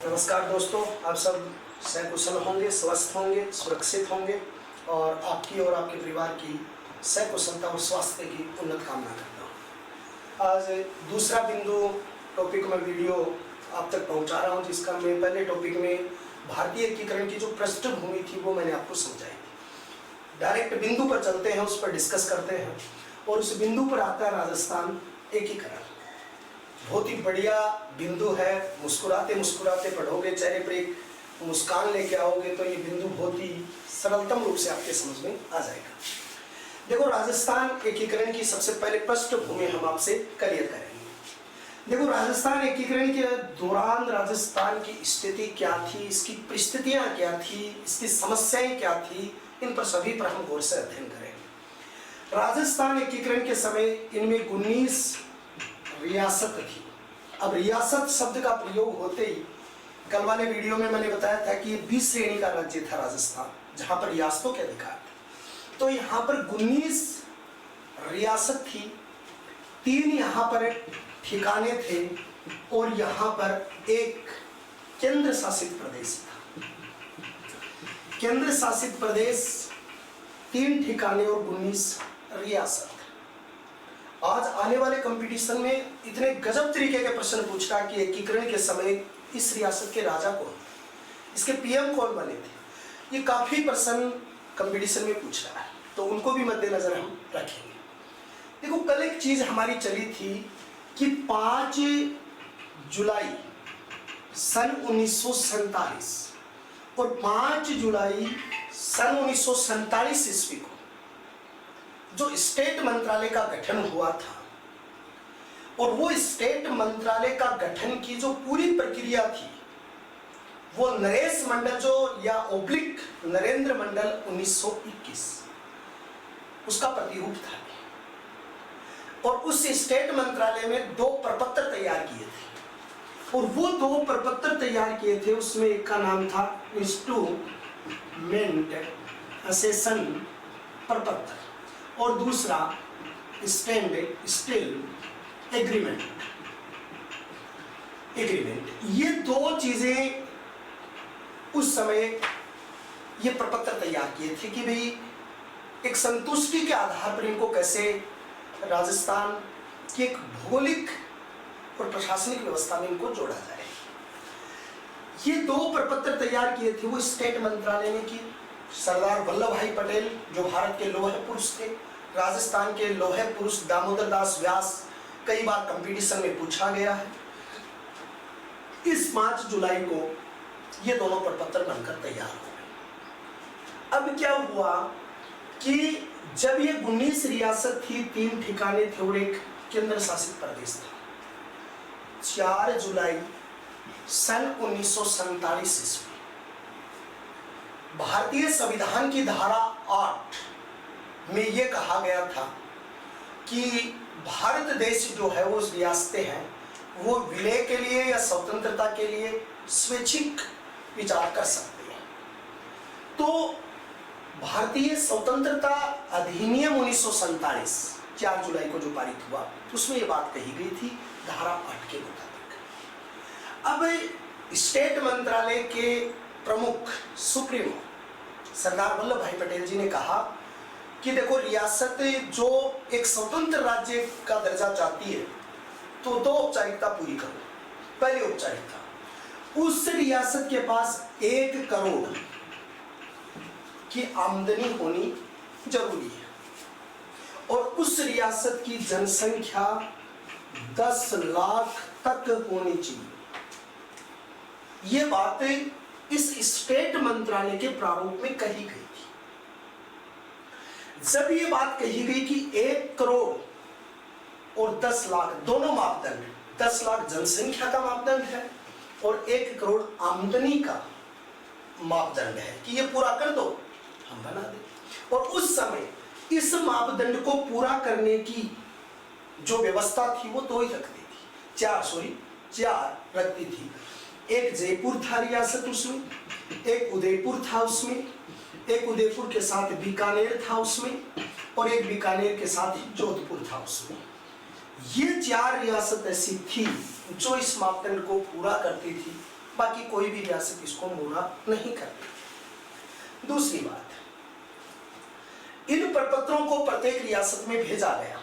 नमस्कार दोस्तों, आप सब सकुशल होंगे, स्वस्थ होंगे, सुरक्षित होंगे और आपकी और आपके परिवार की सकुशलता और स्वास्थ्य की उन्नत कामना करता हूँ। आज दूसरा बिंदु टॉपिक में वीडियो आप तक पहुँचा रहा हूँ, जिसका मैं पहले टॉपिक में भारतीय एकीकरण की जो पृष्ठभूमि थी वो मैंने आपको समझाई थी। डायरेक्ट बिंदु पर चलते हैं, उस पर डिस्कस करते हैं और उस बिंदु पर आता है राजस्थान एकीकरण। बहुत ही बढ़िया बिंदु है, मुस्कुराते मुस्कुराते पढ़ोगे, चेहरे पर एक मुस्कान लेके आओगे तो ये बिंदु बहुत ही सरलतम रूप से आपके समझ में आ जाएगा। देखो, राजस्थान एकीकरण की सबसे पहले पृष्ठभूमि हम आपसे क्लियर करेंगे। देखो, राजस्थान एकीकरण के दौरान राजस्थान की स्थिति क्या थी, इसकी परिस्थितियां क्या थी, इसकी समस्याएं क्या थी, इन पर सभी पर हम गौर से अध्ययन करेंगे। राजस्थान एकीकरण के समय इनमें 19 रियासत थी। अब रियासत शब्द का प्रयोग होते ही कल वाले वीडियो में मैंने बताया था कि ये 20 श्रेणी का राज्य था राजस्थान, जहां पर रियासतों के अधिकार थे। तो यहाँ पर 19 रियासत थी, 3 यहाँ पर ठिकाने थे और यहाँ पर एक केंद्र शासित प्रदेश था। केंद्र शासित प्रदेश, 3 ठिकाने और 19 रियासत। आज आने वाले कंपटीशन में इतने गजब तरीके के प्रश्न पूछ रहा कि एकीकरण के समय इस रियासत के राजा कौन, इसके पीएम कौन बने थे, ये काफी प्रश्न कंपटीशन में पूछ रहा है, तो उनको भी मद्देनजर हम रखेंगे। देखो, कल एक चीज हमारी चली थी कि 5 जुलाई सन 1947 और 5 जुलाई सन 1947 ईस्वी को जो स्टेट मंत्रालय का गठन हुआ था, और वो स्टेट मंत्रालय का गठन की जो पूरी प्रक्रिया थी वो नरेश मंडल जो या ओब्लिक नरेंद्र मंडल 1921 उसका प्रतिरूप था। और उस स्टेट मंत्रालय में 2 प्रपत्र तैयार किए थे, और वो 2 प्रपत्र तैयार किए थे, उसमें एक का नाम था इंस्ट्रूमेंट असेसन प्रपत्र और दूसरा स्टैंड स्टिल एग्रीमेंट। ये 2 चीजें उस समय ये प्रपत्र तैयार किए थे कि भाई एक संतुष्टि के आधार पर इनको कैसे राजस्थान की एक भौगोलिक और प्रशासनिक व्यवस्था में इनको जोड़ा जाए। ये 2 प्रपत्र तैयार किए थे वो स्टेट मंत्रालय ने की। सरदार वल्लभ भाई पटेल जो भारत के लौह पुरुष थे, राजस्थान के लौह पुरुष दामोदर दास व्यास, कई बार कंपटीशन में पूछा गया है। इस 5 जुलाई को ये दोनों प्रपत्र बनकर तैयार हो गए। अब क्या हुआ कि जब ये 19 रियासत थी, 3 ठिकाने थे और एक केंद्र शासित प्रदेश था, 4 जुलाई सन 1947 ईस्वी भारतीय संविधान की धारा 8 में यह कहा गया था कि भारत देश जो है वो रियासतें हैं वो विलय के लिए या स्वतंत्रता के लिए स्वैच्छिक विचार कर सकते हैं। तो भारतीय स्वतंत्रता अधिनियम 1947 4 जुलाई को जो पारित हुआ उसमें ये बात कही गई थी धारा 8 के मुताबिक। अब स्टेट मंत्रालय के प्रमुख सुप्रीमो सरदार वल्लभ भाई पटेल जी ने कहा कि देखो, रियासत जो एक स्वतंत्र राज्य का दर्जा चाहती है तो 2 औपचारिकता पूरी करो। पहली औपचारिकता, उस रियासत के पास 1 करोड़ की आमदनी होनी जरूरी है और उस रियासत की जनसंख्या 10 लाख तक होनी चाहिए। ये बातें इस स्टेट मंत्रालय के प्रारूप में कही गई थी। जब ये बात कही गई कि 1 करोड़ और 10 लाख दोनों मापदंड, 10 लाख जनसंख्या का मापदंड है और 1 करोड़ आमदनी का मापदंड है कि ये पूरा कर दो, हम बना दें। और उस समय इस मापदंड को पूरा करने की जो व्यवस्था थी वो 2 ही रखती थी, 4 रखती थी। एक जयपुर था रियासत, उसमें एक उदयपुर था, उसमें एक उदयपुर के साथ बीकानेर था उसमें, और एक बीकानेर के साथ जोधपुर था उसमें। ये 4 रियासत ऐसी थी जो इस मापदंड को पूरा करती थी। बाकी कोई भी रियासत इसको पूरा नहीं करती। दूसरी बात, इन प्रपत्रों को प्रत्येक रियासत में भेजा गया,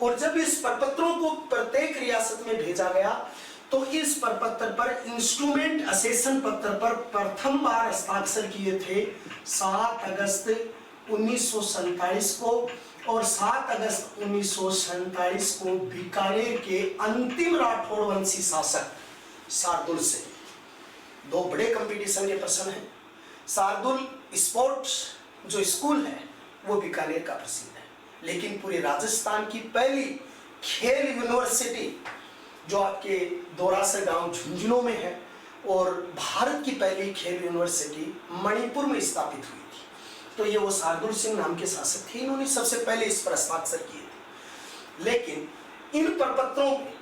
और जब इस प्रपत्रों को प्रत्येक रियासत में भेजा गया तो इस प्रपत्र पर इंस्ट्रूमेंट असेसन पत्र पर प्रथम बार हस्ताक्षर किए थे 7 अगस्त 1947 को, और 7 अगस्त 1947 को बीकानेर के अंतिम राठौड़ वंशी शासक शार्दुल से। दो बड़े कंपटीशन के प्रश्न हैं। शार्दुल स्पोर्ट्स जो स्कूल है वो बीकानेर का प्रसिद्ध है, लेकिन पूरे राजस्थान की पहली खेल यूनिवर्सिटी जो आपके दोरासर गांव झुंझुनू में है, और भारत की पहली खेल यूनिवर्सिटी मणिपुर में स्थापित हुई थी। तो ये वो शार्दुल सिंह नाम के शासक थे, इन्होंने सबसे पहले इस पर हस्ताक्षर किए थे। लेकिन इन प्रपत्रों में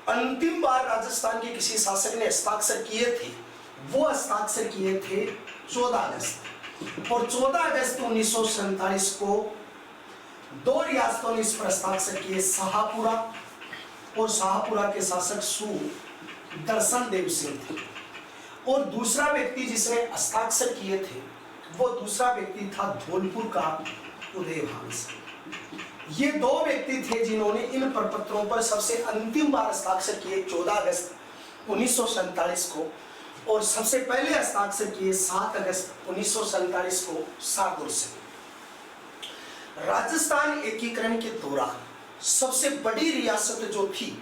अंतिम बार राजस्थान के किसी शासक ने हस्ताक्षर किए थे, वो हस्ताक्षर किए थे 14 अगस्त, और 14 अगस्त 1947 को 2 रियासतों ने इस पर हस्ताक्षर किए, शाहपुरा, और शाहपुरा के शासक सु दर्शन देव सिंह थे। और दूसरा व्यक्ति जिसने हस्ताक्षर किए थे वो दूसरा व्यक्ति था धौलपुर का उदयभान सिंह। ये 2 व्यक्ति थे जिन्होंने इन प्रपत्रों पर सबसे अंतिम बार हस्ताक्षर किए 14 अगस्त 1947 को, और सबसे पहले हस्ताक्षर किए 7 अगस्त 1947 को शार्दुल सिंह। राजस्थान एकीकरण के दौरान सबसे बड़ी रियासत जो थी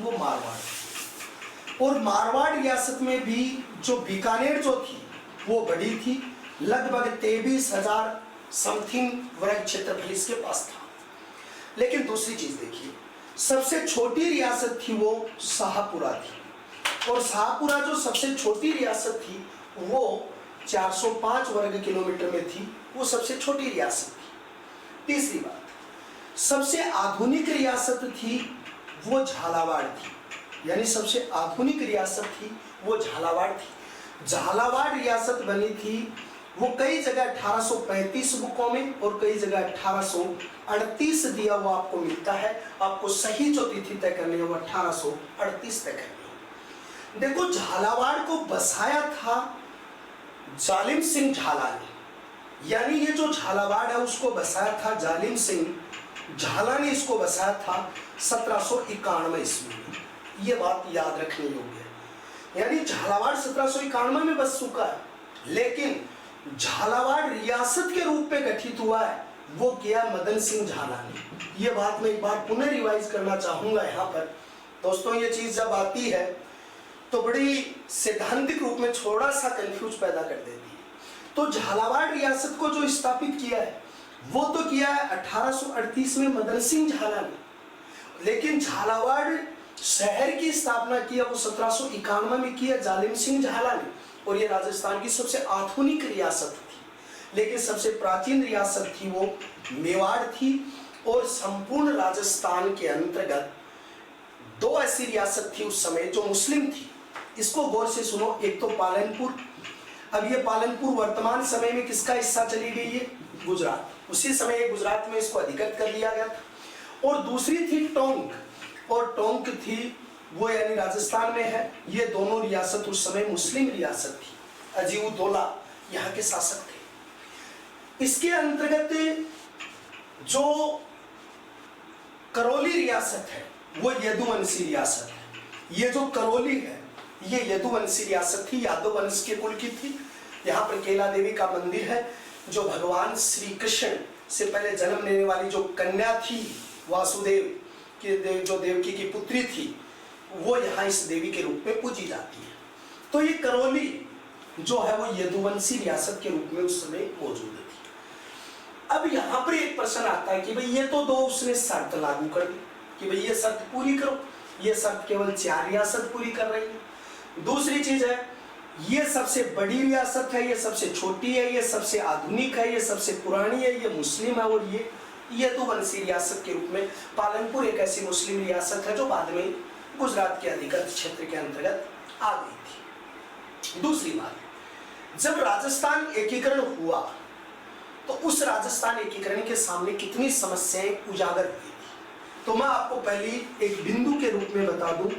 वो मारवाड़ थी, और मारवाड़ रियासत में भी जो बीकानेर जो थी वो बड़ी थी, लगभग 23,000 समथिंग वर्ग क्षेत्रफल इसके पास था। लेकिन दूसरी चीज देखिए, सबसे छोटी रियासत थी वो शाहपुरा थी, और शाहपुरा जो सबसे छोटी रियासत थी वो 405 वर्ग किलोमीटर में थी, वो सबसे छोटी रियासत थी। तीसरी बात, सबसे आधुनिक रियासत थी वो झालावाड़ थी, यानी सबसे आधुनिक रियासत थी वो झालावाड़ थी। झालावाड़ रियासत बनी थी वो कई जगह 1835 बुकों में और कई जगह 1838 दिया हुआ आपको मिलता है। आपको सही जो तिथि तय करनी है वो 1838 तय करनी है। देखो, झालावाड़ को बसाया था जालिम सिंह झाला ने, यानी ये जो झालावाड़ है उसको बसाया था जालिम सिंह झाला ने, इसको बसाया था 1791 ईस्वी में। ये बात याद रखने योग्य है, यानी झालावाड़ 1791 में बस चुका है, लेकिन झालावाड़ रियासत के रूप में गठित हुआ है वो किया मदन सिंह झाला ने। ये बात मैं एक बार पुनः रिवाइज करना चाहूंगा यहाँ पर। दोस्तों, ये चीज जब आती है तो बड़ी सैद्धांतिक रूप में थोड़ा सा कंफ्यूज पैदा कर देती है। तो झालावाड़ रियासत को जो स्थापित किया है वो तो किया है 1838 में मदन सिंह झाला ने, लेकिन झालावाड़ शहर की स्थापना किया वो 1791 में किया जालिम सिंह झाला ने, और ये राजस्थान की सबसे आधुनिक रियासत थी। लेकिन सबसे प्राचीन रियासत थी वो मेवाड़ थी, और संपूर्ण राजस्थान के अंतर्गत 2 ऐसी रियासत थी उस समय जो मुस्लिम थी। इसको गौर से सुनो। एक तो पालनपुर, अब ये पालनपुर वर्तमान समय में किसका हिस्सा चली गई है? गुजरात। उसी समय गुजरात में इसको अधिकृत कर दिया गया था। और दूसरी थी टोंक, और टोंक थी वो यानी राजस्थान में है। ये दोनों रियासत उस समय मुस्लिम रियासत थी। अजीउद्दौला यहाँ के शासक थे। इसके अंतर्गत जो करौली रियासत है वो यदुवंशी रियासत है। ये जो करौली है ये यदुवंशी रियासत थी, यादव वंश के कुल की थी। यहाँ पर केला देवी का मंदिर है, जो भगवान श्री कृष्ण से पहले जन्म लेने वाली जो कन्या थी वासुदेव की, जो देवकी की पुत्री थी, वो यहाँ इस देवी के रूप में पूजी जाती है। तो ये करौली जो है वो यदुवंशी रियासत के रूप में उस समय मौजूद थी। अब यहाँ पर एक प्रश्न आता है कि भाई ये तो 2 उसने शर्त लागू कर दी कि भाई ये शर्त पूरी करो। ये शर्त केवल 4 रियासत पूरी कर रही है। दूसरी चीज है, ये सबसे बड़ी रियासत है, ये सबसे छोटी है, ये सबसे आधुनिक है, ये सबसे पुरानी है, ये मुस्लिम है, और ये यदुवंशी रियासत के रूप में पालनपुर एक ऐसी मुस्लिम रियासत है जो बाद में गुजरात के अधिकृत क्षेत्र के अंतर्गत आ गई थी। दूसरी बात, जब राजस्थान एकीकरण हुआ तो उस राजस्थान एकीकरण के सामने कितनी समस्याएं उजागर हुई थी। तो मैं आपको पहली एक बिंदु के रूप में बता दूं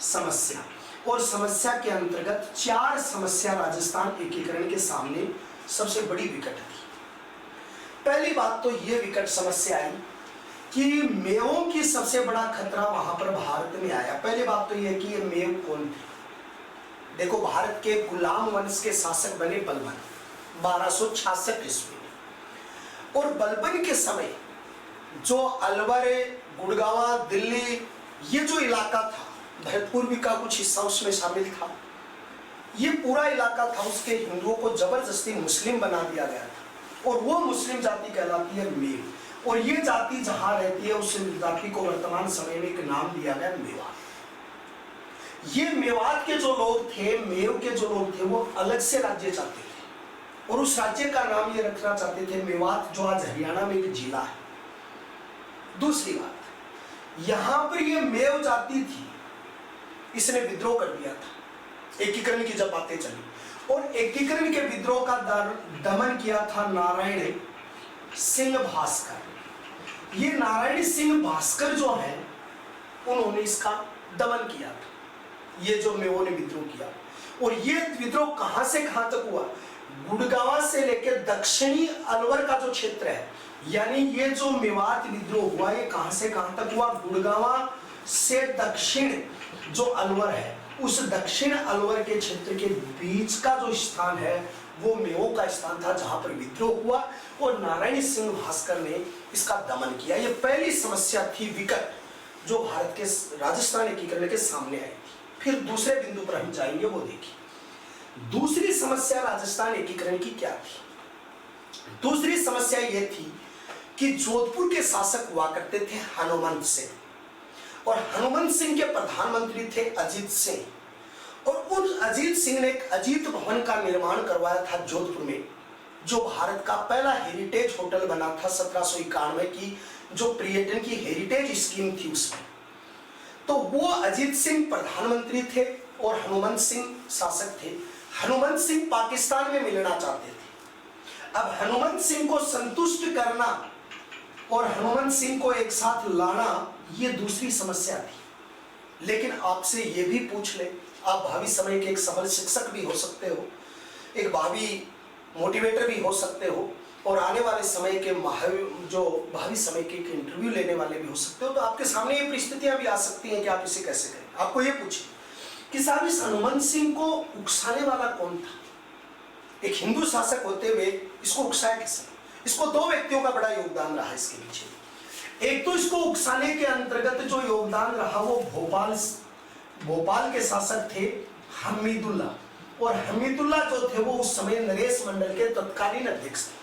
समस्या। और समस्या के अंतर्गत 4 समस्या राजस्थान एकीकरण के सामने सबसे बड़ी विकट थी। पहली बात तो ये विकट समस्या आई कि मेवों की सबसे बड़ा खतरा वहां पर भारत में आया। पहली बात तो यह कि ये मेव कौन थे। देखो, भारत के गुलाम वंश के शासक बने बलबन 1266 ईस्वी में, और बलबन के समय जो अलवर, गुड़गांव, दिल्ली, ये जो इलाका था, भरतपुर भी का कुछ हिस्सा उसमें शामिल था, ये पूरा इलाका था, उसके हिंदुओं को जबरदस्ती मुस्लिम बना दिया गया था, और वो मुस्लिम जाति कहलाती है मेव। और ये जाति जहां रहती है उस जाति को वर्तमान समय में एक नाम दिया गया मेवात। ये मेवात के जो लोग थे, मेव के जो लोग थे, वो अलग से राज्य चाहते थे और उस राज्य का नाम ये रखना चाहते थे मेवात, जो आज हरियाणा में एक जिला है। दूसरी बात, यहां पर ये मेव जाति थी, इसने विद्रोह कर दिया था एकीकरण की जब बातें चली, और एकीकरण के विद्रोह का दमन किया था नारायण सिंह भास्कर। ये नारायण सिंह भास्कर जो है, उन्होंने इसका दमन किया था, ये जो मेवों ने विद्रोह किया। और ये विद्रोह कहां से कहां तक हुआ? गुड़गांव से लेकर दक्षिणी अलवर का जो क्षेत्र है, यानी ये जो मेवात विद्रोह हुआ, ये कहां से कहां तक हुआ? गुड़गांव से दक्षिण जो अलवर है, उस दक्षिण अलवर के क्षेत्र के बीच का जो स्थान है, वो मेवों का स्थान था जहां पर विद्रोह हुआ, और नारायण सिंह भास्कर ने इसका दमन किया। ये पहली समस्या थी विकट, जो भारत के राजस्थान एकीकरण के सामने आई। फिर दूसरे बिंदु पर हम जाएंगे, वो देखिए दूसरी समस्या राजस्थान एकीकरण की क्या थी। दूसरी समस्या ये थी कि जोधपुर के शासक हुआ करते थे हनुमंत सिंह, और हनुमंत सिंह के प्रधानमंत्री थे अजीत सिंह, और उन अजीत सिंह ने एक अजीत भवन का निर्माण करवाया था जोधपुर में, जो भारत का पहला हेरिटेज होटल बना था 1791 की, जो पर्यटन की हेरिटेज स्कीम थी उसमें। तो वो अजीत सिंह प्रधानमंत्री थे और हनुमंत सिंह शासक थे। हनुमंत सिंह पाकिस्तान में मिलना चाहते थे। अब हनुमंत सिंह को संतुष्ट करना और हनुमंत सिंह को एक साथ लाना, ये दूसरी समस्या थी। लेकिन आपसे ये भी पूछ ले, आप भावी समय के एक सफल शिक्षक भी हो सकते हो, एक भावी मोटिवेटर भी हो सकते हो, और आने वाले समय के भावी समय के इंटरव्यू लेने वाले भी हो सकते हो। तो आपके सामने ये परिस्थितियां भी आ सकती हैं कि आप इसे कैसे करें। आपको ये पूछिए कि साहब, इस हनुमंत सिंह को उकसाने वाला कौन था? एक हिंदू शासक होते हुए इसको उकसाया किसने? इसको 2 व्यक्तियों का बड़ा योगदान रहा इसके पीछे। एक तो इसको उकसाने के अंतर्गत जो योगदान रहा, वो भोपाल के शासक थे हमीदुल्ला, और हमीदुल्ला जो थे वो उस समय नरेश मंडल के तत्कालीन अध्यक्ष थे।